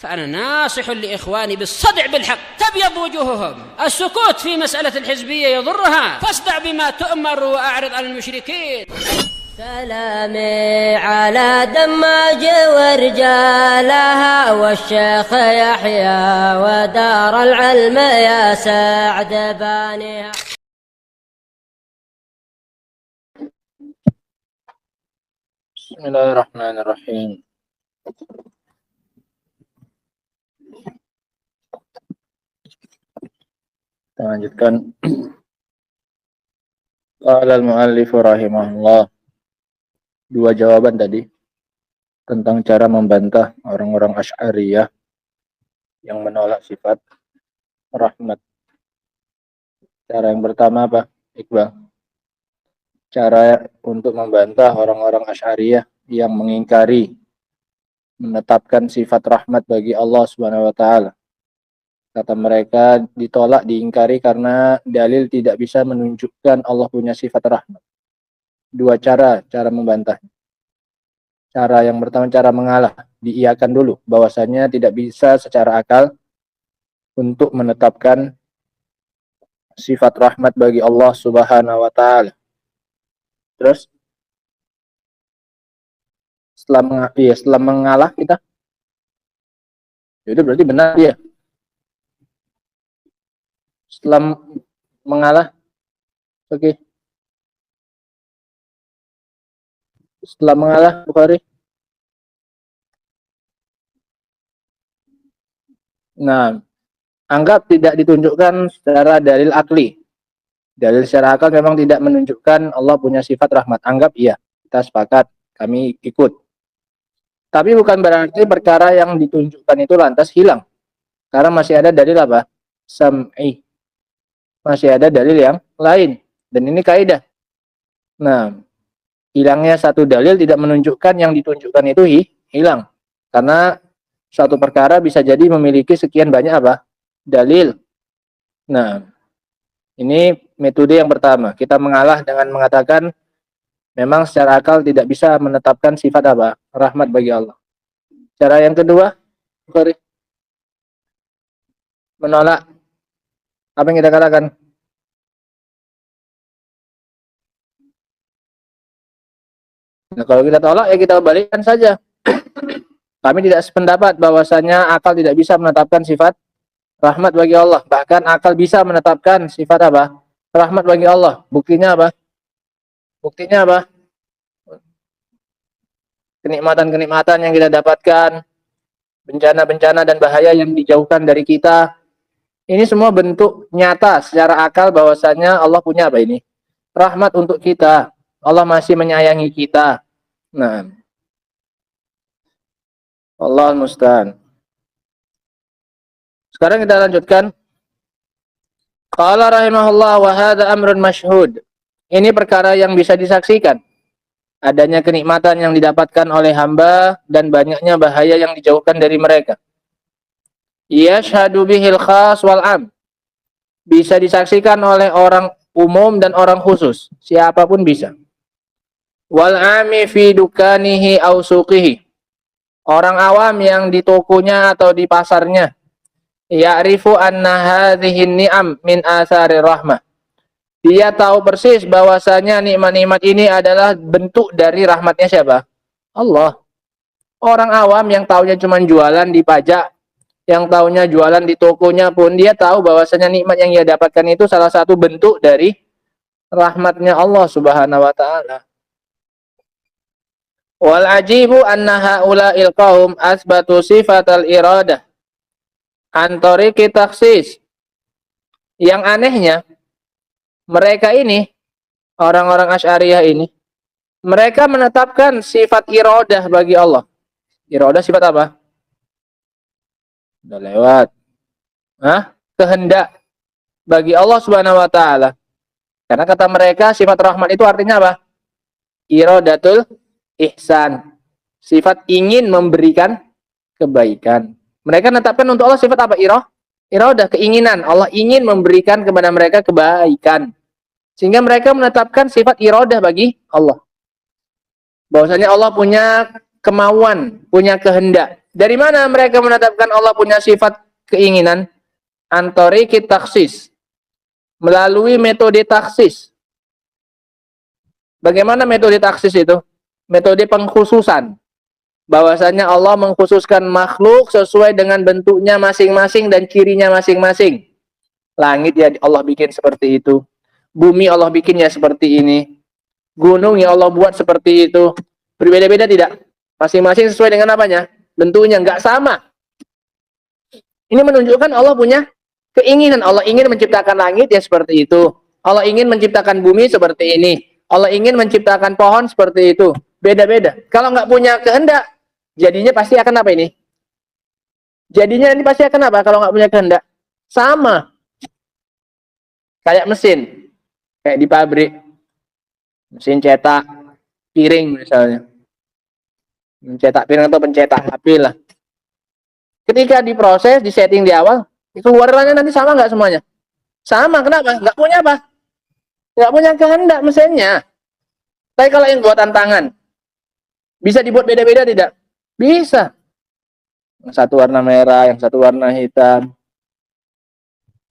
فأنا ناصح لإخواني بالصدع بالحق تبيض وجوههم. السكوت في مسألة الحزبية يضرها، فاصدع بما تؤمر وأعرض عن المشركين. سلامي على دماج ورجالها والشيخ يحيى ودار العلم يا سعد بانيها. بسم الله الرحمن الرحيم. Kita lanjutkan. Qala al-muallif rahimahullah. Dua jawaban tadi tentang cara membantah orang-orang Asy'ariyah yang menolak sifat rahmat. Cara yang pertama apa, Iqbal? Cara untuk membantah orang-orang Asy'ariyah yang mengingkari menetapkan sifat rahmat bagi Allah Subhanahu wa taala. Kata mereka ditolak, diingkari karena dalil tidak bisa menunjukkan Allah punya sifat rahmat. Dua cara membantah. Cara yang pertama, cara mengalah, diiyakan dulu bahwasanya tidak bisa secara akal untuk menetapkan sifat rahmat bagi Allah Subhanahu wa taala. Terus setelah mengalah kita, itu berarti benar dia. Setelah mengalah, oke. Setelah mengalah, Bukhari. Nah, anggap tidak ditunjukkan secara dalil akli. Dalil secara akal memang tidak menunjukkan Allah punya sifat rahmat. Anggap iya, kita sepakat, kami ikut. Tapi bukan berarti perkara yang ditunjukkan itu lantas hilang. Karena masih ada dalil apa? Sam'i. Masih ada dalil yang lain. Dan ini kaidah. Nah, hilangnya satu dalil tidak menunjukkan yang ditunjukkan itu hilang. Karena suatu perkara bisa jadi memiliki sekian banyak apa? Dalil. Nah, ini metode yang pertama. Kita mengalah dengan mengatakan memang secara akal tidak bisa menetapkan sifat apa? Rahmat bagi Allah. Cara yang kedua, menolak. Apa yang kita katakan? Nah, kalau kita tolak ya kita balikkan saja. Kami tidak sependapat bahwasanya akal tidak bisa menetapkan sifat rahmat bagi Allah. Bahkan akal bisa menetapkan sifat apa? Rahmat bagi Allah. Buktinya apa? Buktinya apa? Kenikmatan-kenikmatan yang kita dapatkan, bencana-bencana dan bahaya yang dijauhkan dari kita. Ini semua bentuk nyata secara akal bahwasanya Allah punya apa ini? Rahmat untuk kita. Allah masih menyayangi kita. Nah, Allah musta'an. Sekarang kita lanjutkan. Qala rahimahullah wa hadha amrun masyhud. Ini perkara yang bisa disaksikan. Adanya kenikmatan yang didapatkan oleh hamba dan banyaknya bahaya yang dijauhkan dari mereka. Yashhadu bihil khas wal am. Bisa disaksikan oleh orang umum dan orang khusus. Siapapun bisa. Wal ami fi dukanihi aw suqihi. Orang awam yang di tokonya atau di pasarnya. Ya'rifu anna hadhihi ni'am min athari rahmah. Dia tahu persis bahwasanya nikmat-nikmat ini adalah bentuk dari rahmatnya siapa? Allah. Orang awam yang taunya cuma jualan di pajak, yang taunya jualan di tokonya pun dia tahu bahwasanya nikmat yang dia dapatkan itu salah satu bentuk dari rahmatnya Allah Subhanahu wa taala. Wal ajibu anna haula'il qaum asbatu sifatal iradah an tariqi takhsis. Yang anehnya, mereka ini, orang-orang Asy'ariyah ini, mereka menetapkan sifat iradah bagi Allah. Iradah sifat apa? Udah lewat. Kehendak bagi Allah Subhanahu wa taala. Karena kata mereka sifat rahmat itu artinya apa? Iradatul ihsan. Sifat ingin memberikan kebaikan. Mereka menetapkan untuk Allah sifat apa? Iradah, keinginan. Allah ingin memberikan kepada mereka kebaikan. Sehingga mereka menetapkan sifat iradah bagi Allah. Bahwasanya Allah punya kemauan, punya kehendak. Dari mana mereka menetapkan Allah punya sifat keinginan? Antori taksis, melalui metode taksis. Bagaimana metode taksis itu? Metode pengkhususan. Bahwasanya Allah mengkhususkan makhluk sesuai dengan bentuknya masing-masing dan cirinya masing-masing. Langit ya Allah bikin seperti itu. Bumi Allah bikin ya seperti ini. Gunung ya Allah buat seperti itu. Berbeda-beda tidak? Masing-masing sesuai dengan apanya? Bentuknya nggak sama. Ini menunjukkan Allah punya keinginan. Allah ingin menciptakan langit ya seperti itu. Allah ingin menciptakan bumi seperti ini. Allah ingin menciptakan pohon seperti itu. Beda-beda. Kalau nggak punya kehendak, jadinya pasti akan apa ini? Jadinya ini pasti akan apa kalau nggak punya kehendak? Sama. Kayak mesin. Kayak di pabrik. Mesin cetak piring misalnya. Mencetak piring atau pencetak HP lah. Ketika diproses, disetting di awal, keluarannya nanti sama nggak semuanya? Sama. Kenapa? Nggak punya apa? Nggak punya kehendak mesinnya. Tapi kalau yang buatan tangan, bisa dibuat beda-beda tidak? Bisa. Yang satu warna merah, yang satu warna hitam.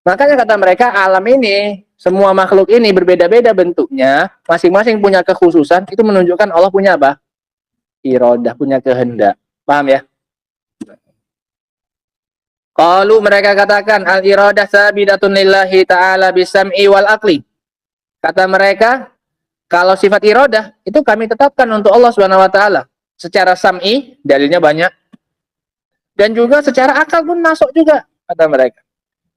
Makanya kata mereka, alam ini, semua makhluk ini berbeda-beda bentuknya, masing-masing punya kekhususan, itu menunjukkan Allah punya apa? Iradah, punya kehendak. Paham ya? Qalu mereka katakan al-iradah sabidatun lillahi ta'ala bisam'i wal aqli. Kata mereka, kalau sifat iradah itu kami tetapkan untuk Allah Subhanahu wa taala. Secara sam'i dalilnya banyak. Dan juga secara akal pun masuk juga kata mereka.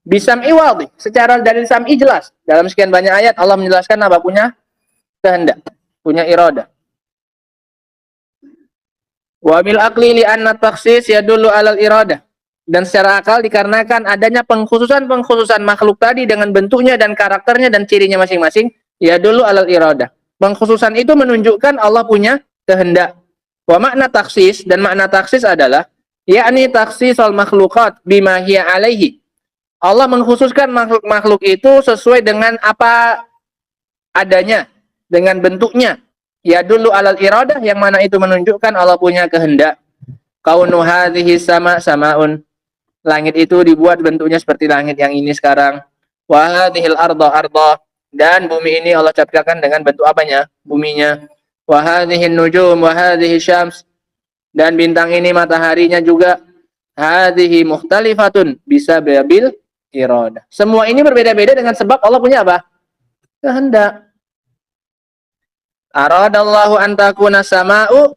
Bisam'i wadih, secara dalil sam'i jelas. Dalam sekian banyak ayat Allah menjelaskan apa punya kehendak, punya iradah. Wa bil aqli li anna takhsis yadullu 'alal iradah. Dan secara akal dikarenakan adanya pengkhususan makhluk tadi dengan bentuknya dan karakternya dan cirinya masing-masing, ya dulu alal iradah. Pengkhususan itu menunjukkan Allah punya kehendak. Wa makna taksis, dan makna taksis adalah yakni taksis al makhlukat bima hiya alaihi. Allah mengkhususkan makhluk-makhluk itu sesuai dengan apa adanya, dengan bentuknya. Ya dulu alal iradah, yang mana itu menunjukkan Allah punya kehendak. Kaunu hadhihi sama samaun. Langit itu dibuat bentuknya seperti langit yang ini sekarang. Wa hadhil arda. Dan bumi ini Allah ciptakan dengan bentuk apanya? Buminya. Wa hadhihin nujum wa hadhihi syams. Dan bintang ini mataharinya juga. Hadhihi mukhtalifatun bisa babil iradah. Semua ini berbeda-beda dengan sebab Allah punya apa? Kehendak. Aradallahu an takuna sama'u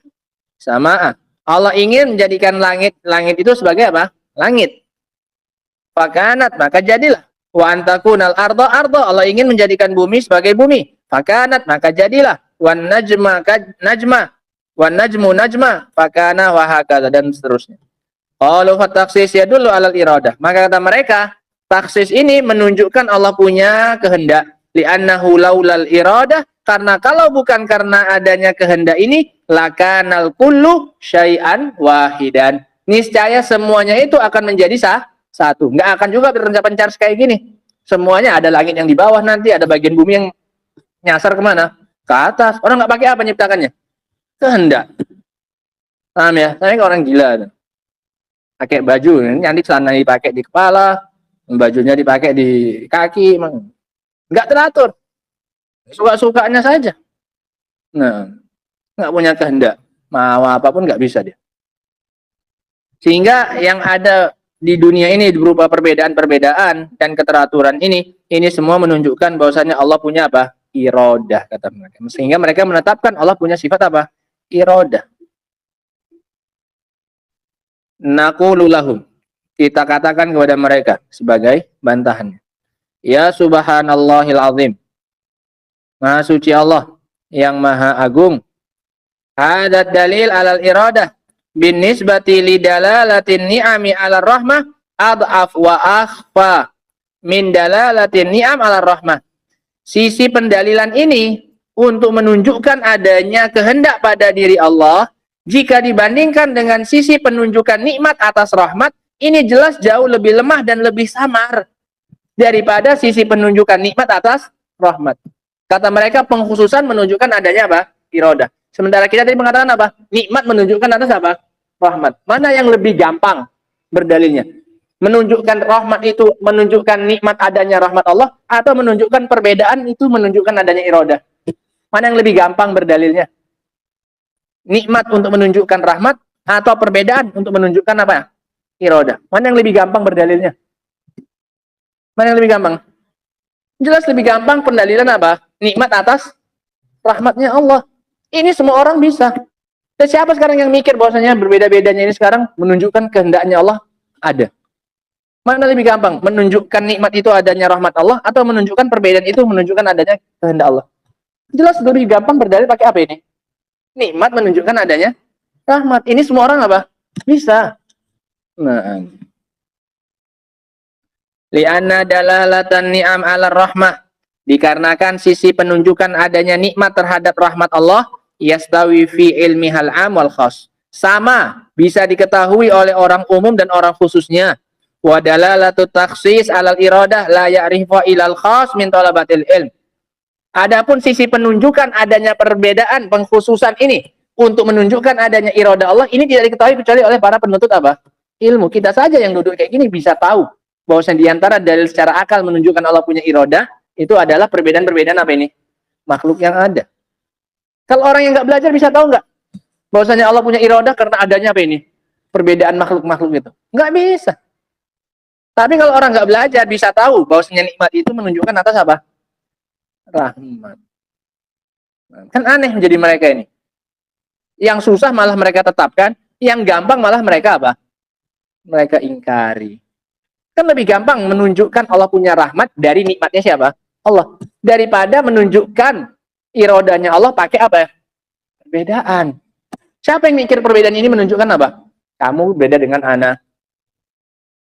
sama'a. Allah ingin menjadikan langit itu sebagai apa? Langit. Fakanat, maka jadilah. Wa antakunal arda. Allah ingin menjadikan bumi sebagai bumi. Fakanat, maka jadilah. Wan najma. Wan najmu najma. Fakana wa hakadha, dan seterusnya. Qalu fataksis yadullu alal iradah. Maka kata mereka, taksis ini menunjukkan Allah punya kehendak. Li'annahu laulal iradah. Karena kalau bukan karena adanya kehendak ini, lakanal kullu syai'an wahidan. Niscaya semuanya itu akan menjadi satu. Nggak akan juga berpencar kayak gini. Semuanya ada langit yang di bawah, nanti ada bagian bumi yang nyasar kemana? Ke atas. Orang nggak pakai apa nyiptakannya? Kehendak. Paham ya? Saya orang gila. Pakai baju, nanti celana dipakai di kepala, bajunya dipakai di kaki, nggak teratur. Suka-sukanya saja. Nah, nggak punya kehendak. Mau apapun nggak bisa dia. Sehingga yang ada di dunia ini berupa perbedaan-perbedaan dan keteraturan ini semua menunjukkan bahwasanya Allah punya apa? Iradah, kata mereka. Sehingga mereka menetapkan Allah punya sifat apa? Iradah. Naqulu lahum. Kita katakan kepada mereka sebagai bantahannya. Ya subhanallahil azim. Maha suci Allah yang maha agung. Hadat dalil alal iradah. Bin nisbati li dalalatin ni'ami 'ala rahmah ad'af wa akhfa min dalalatin ni'am 'ala rahmah. Sisi pendalilan ini untuk menunjukkan adanya kehendak pada diri Allah jika dibandingkan dengan sisi penunjukan nikmat atas rahmat, ini jelas jauh lebih lemah dan lebih samar daripada sisi penunjukan nikmat atas rahmat. Kata mereka pengkhususan menunjukkan adanya apa? Iradah. Sementara kita tadi mengatakan apa? Nikmat menunjukkan atas apa? rahmat. Mana yang lebih gampang berdalilnya? Menunjukkan rahmat itu menunjukkan nikmat adanya rahmat Allah, atau menunjukkan perbedaan itu menunjukkan adanya iradah? Mana yang lebih gampang berdalilnya? Nikmat untuk menunjukkan rahmat, atau perbedaan untuk menunjukkan apa? Iradah. Mana yang lebih gampang berdalilnya? Mana yang lebih gampang? Jelas lebih gampang pendalilan apa? Nikmat atas rahmatnya Allah. Ini semua orang bisa. Dan siapa sekarang yang mikir bahwasanya berbeda-bedanya ini sekarang menunjukkan kehendaknya Allah ada? Mana lebih gampang? Menunjukkan nikmat itu adanya rahmat Allah, atau menunjukkan perbedaan itu menunjukkan adanya kehendak Allah? Jelas lebih gampang berdalil pakai apa ini? Nikmat menunjukkan adanya rahmat. Ini semua orang apa? Bisa. Nah, li'anna dalalatan ni'am 'ala rahmah, dikarenakan sisi penunjukan adanya nikmat terhadap rahmat Allah, yastawi fi ilmi hal am wal khas, sama bisa diketahui oleh orang umum dan orang khususnya. Wa dalalatu takhsis 'alal iradah la ya'rifu ilal khas min talabatil ilm. Adapun sisi penunjukan adanya perbedaan pengkhususan ini untuk menunjukkan adanya iradah Allah, ini tidak diketahui kecuali oleh para penuntut apa? Ilmu. Kita saja yang duduk kayak gini bisa tahu bahwasanya di antara dalil secara akal menunjukkan Allah punya iradah itu adalah perbedaan-perbedaan apa ini? Makhluk yang ada. Kalau orang yang nggak belajar bisa tahu nggak bahwasanya Allah punya iradah karena adanya apa ini? Perbedaan makhluk-makhluk itu. Nggak bisa. Tapi kalau orang nggak belajar bisa tahu bahwasanya nikmat itu menunjukkan atas apa? Rahmat. Kan aneh menjadi mereka ini. Yang susah malah mereka tetapkan, yang gampang malah mereka apa? Mereka ingkari. Kan lebih gampang menunjukkan Allah punya rahmat dari nikmatnya siapa? Allah. Daripada menunjukkan irodanya Allah pakai apa? Perbedaan. Siapa yang mikir perbedaan ini menunjukkan apa? Kamu beda dengan Ana.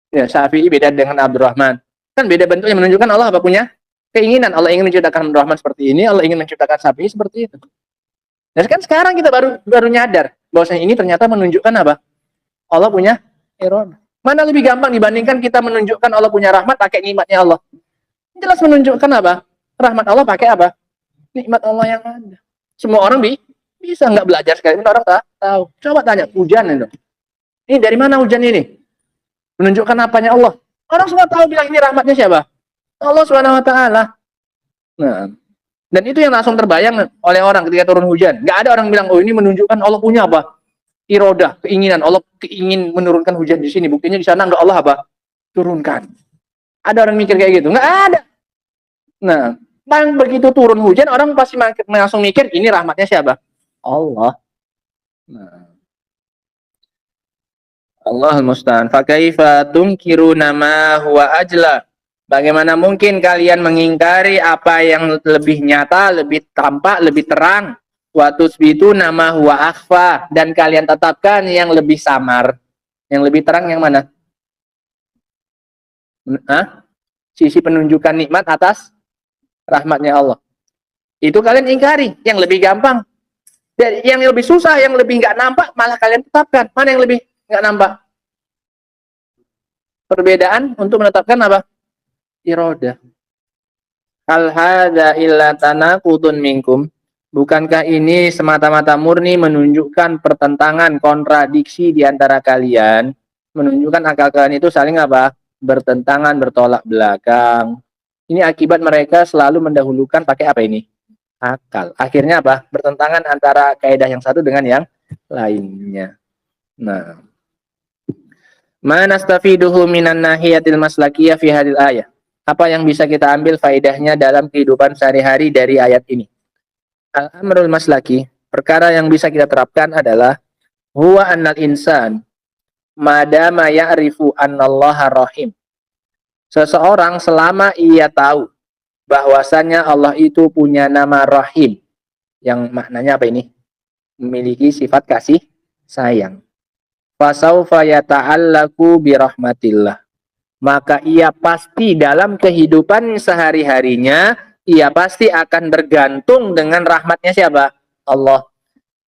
Ya, Syafi'i beda dengan Abdurrahman. Kan beda bentuknya menunjukkan Allah apa punya keinginan. Allah ingin menciptakan Abdurrahman seperti ini, Allah ingin menciptakan Syafi'i seperti itu. Dan kan sekarang kita baru nyadar bahwasanya ini ternyata menunjukkan apa? Allah punya iradah. Mana lebih gampang dibandingkan kita menunjukkan Allah punya rahmat pakai nikmatnya Allah? Jelas menunjukkan apa? Rahmat Allah pakai apa? Nikmat Allah yang ada. Semua orang bisa, nggak belajar sekali orang tak tahu. Coba tanya hujan itu. Ini dari mana hujan ini? Menunjukkan apanya Allah? Orang semua tahu bilang ini rahmatnya siapa? Allah Subhanahu wa taala. Nah, dan itu yang langsung terbayang oleh orang ketika turun hujan. Nggak ada orang bilang, oh ini menunjukkan Allah punya apa? Irodah, keinginan. Allah ingin menurunkan hujan di sini. Buktinya di sana nggak Allah apa? Turunkan. Ada orang mikir kayak gitu? Nggak ada. Nah, begitu turun hujan, orang pasti langsung mikir, ini rahmatnya siapa? Allah. Nah. Allahul musta'an. Fa kaifa tunkiruna ma huwa ajla? Bagaimana mungkin kalian mengingkari apa yang lebih nyata, lebih tampak, lebih terang? Wa tusbituna ma huwa akhfa, dan kalian tetapkan yang lebih samar. Yang lebih terang yang mana? Sisi penunjukan nikmat atas rahmatnya Allah. Itu kalian ingkari. Yang lebih gampang. Dan yang lebih susah, yang lebih nggak nampak, malah kalian tetapkan. Mana yang lebih nggak nampak? Perbedaan untuk menetapkan apa? Iradah. Hal hadza illa tanaqudun minkum. Bukankah ini semata-mata murni menunjukkan pertentangan, kontradiksi di antara kalian? Menunjukkan akal kalian itu saling apa? Bertentangan, bertolak belakang. Ini akibat mereka selalu mendahulukan pakai apa ini? Akal. Akhirnya apa? Bertentangan antara kaidah yang satu dengan yang lainnya. Nah, manastafiduhu minan nahiyatil maslakiyah fi hadil ayah. Apa yang bisa kita ambil faedahnya dalam kehidupan sehari-hari dari ayat ini? Al-amrul maslaki, perkara yang bisa kita terapkan adalah huwa annal insan madama ya'rifu annallaha rahim. Seseorang selama ia tahu bahwasannya Allah itu punya nama Rahim, yang maknanya apa ini? Memiliki sifat kasih sayang. Fasaufa yata'allaku birahmatillah. Maka ia pasti dalam kehidupan sehari-harinya, ia pasti akan bergantung dengan rahmatnya siapa? Allah.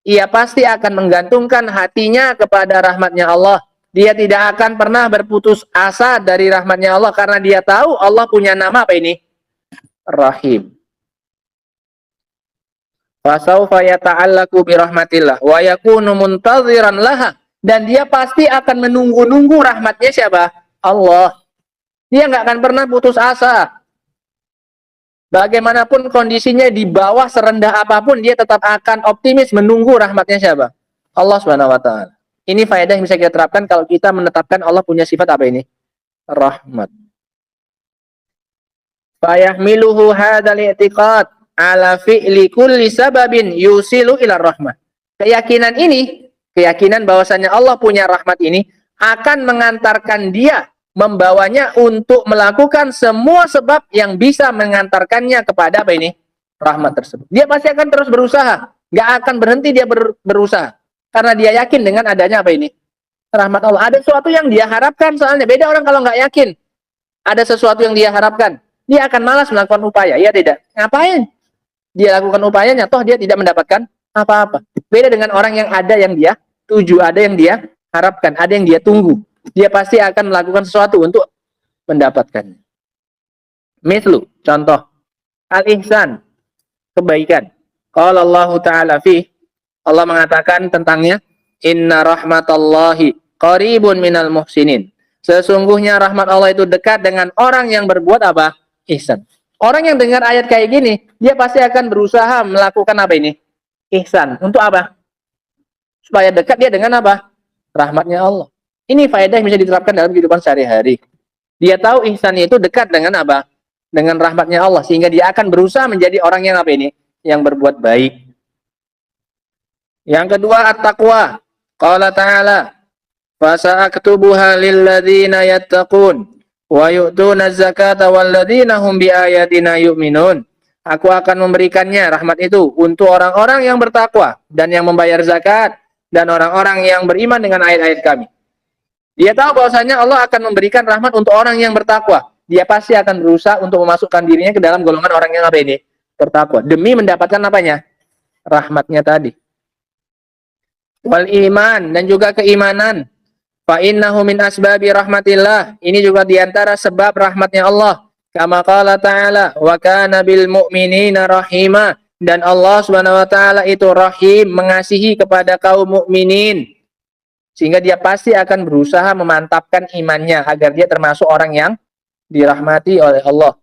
Ia pasti akan menggantungkan hatinya kepada rahmatnya Allah. Dia tidak akan pernah berputus asa dari rahmatnya Allah karena dia tahu Allah punya nama apa ini? Rahim. Fasaufa yata'allaku birahmatillah wa yakunu muntaziran laha. Dan dia pasti akan menunggu-nunggu rahmatnya siapa? Allah. Dia nggak akan pernah putus asa. Bagaimanapun kondisinya di bawah serendah apapun, dia tetap akan optimis menunggu rahmatnya siapa? Allah Subhanahu wa taala. Ini faedah yang bisa kita terapkan kalau kita menetapkan Allah punya sifat apa ini? Rahmat. Fayahmiluhu hadzal i'tiqad ala fi'li kulli sababin yusilu ila rahmah. Keyakinan ini, keyakinan bahwasanya Allah punya rahmat ini akan mengantarkan dia, membawanya untuk melakukan semua sebab yang bisa mengantarkannya kepada apa ini? Rahmat tersebut. Dia pasti akan terus berusaha. Nggak akan berhenti dia berusaha. Karena dia yakin dengan adanya apa ini? Rahmat Allah. Ada sesuatu yang dia harapkan soalnya. Beda orang kalau nggak yakin. Ada sesuatu yang dia harapkan. Dia akan malas melakukan upaya. Iya tidak? Ngapain? Dia lakukan upayanya. Toh dia tidak mendapatkan apa-apa. Beda dengan orang yang ada yang dia tuju. Ada yang dia harapkan. Ada yang dia tunggu. Dia pasti akan melakukan sesuatu untuk mendapatkannya. Mislu, contoh, al-ihsan, kebaikan. Qala Allah Ta'ala fi, Allah mengatakan tentangnya, inna rahmatallahi qaribun minal muhsinin. Sesungguhnya rahmat Allah itu dekat dengan orang yang berbuat apa? Ihsan. Orang yang dengar ayat kayak gini, dia pasti akan berusaha melakukan apa ini? Ihsan. Untuk apa? Supaya dekat dia dengan apa? Rahmatnya Allah. Ini faedah yang bisa diterapkan dalam kehidupan sehari-hari. Dia tahu ihsan itu dekat dengan apa? Dengan rahmatnya Allah. Sehingga dia akan berusaha menjadi orang yang apa ini? Yang berbuat baik. Yang kedua, at-taqwa. Qala ta'ala, fasa'aktubuha lilladzina yattaqun wa yu'tuna zakata walladzina hum biayatina yu'minun. Aku akan memberikannya rahmat itu untuk orang-orang yang bertakwa dan yang membayar zakat dan orang-orang yang beriman dengan ayat-ayat kami. Dia tahu bahwasanya Allah akan memberikan rahmat untuk orang yang bertakwa. Dia pasti akan berusaha untuk memasukkan dirinya ke dalam golongan orang yang apa ini? Bertakwa. Demi mendapatkan apanya? Rahmatnya tadi. Wal iman, dan juga keimanan. Fa innahu min asbabi rahmatillah. Ini juga diantara sebab rahmatnya Allah. Kama qala ta'ala, wa kana bil mu'minina rahima. Dan Allah Subhanahu wa taala itu rahim, mengasihi kepada kaum mukminin. Sehingga dia pasti akan berusaha memantapkan imannya agar dia termasuk orang yang dirahmati oleh Allah.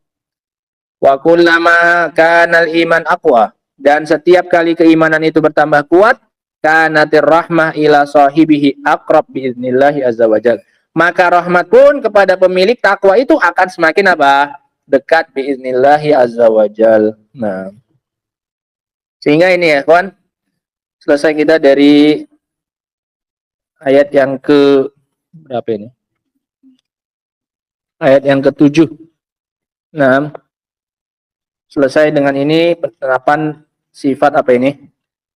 Wa kullama kanal iman aqwa, dan setiap kali keimanan itu bertambah kuat, kanatir rahmah ila sahibihi aqrab biiznillahi azza wajal. Maka rahmat pun kepada pemilik takwa itu akan semakin apa? Dekat biiznillahi azza wajal. Nah, sehingga ini ya kawan, selesai kita dari ayat yang ke berapa ini? Ayat yang ke-7. Nah, selesai dengan ini penerapan sifat apa ini?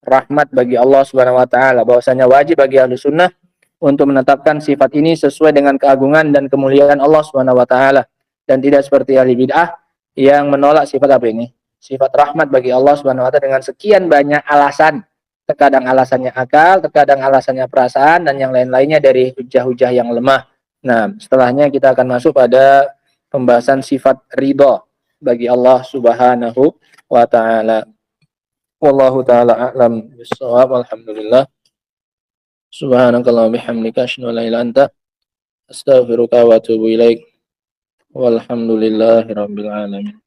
Rahmat bagi Allah Subhanahu wa taala. Bahwasanya wajib bagi ahli sunnah untuk menetapkan sifat ini sesuai dengan keagungan dan kemuliaan Allah Subhanahu wa taala, dan tidak seperti ahli bid'ah yang menolak sifat apa ini? Sifat rahmat bagi Allah Subhanahu wa taala dengan sekian banyak alasan. Terkadang alasannya akal, terkadang alasannya perasaan, dan yang lain-lainnya dari hujah-hujah yang lemah. Nah, setelahnya kita akan masuk pada pembahasan sifat ridha bagi Allah Subhanahu wa ta'ala. Wallahu ta'ala a'lam bissawab. Alhamdulillah. Subhanakallahumma bihamdika asyhadu an la ilaha illa anta astaghfiruka wa atubu ilaik. Walhamdulillahirabbil alamin.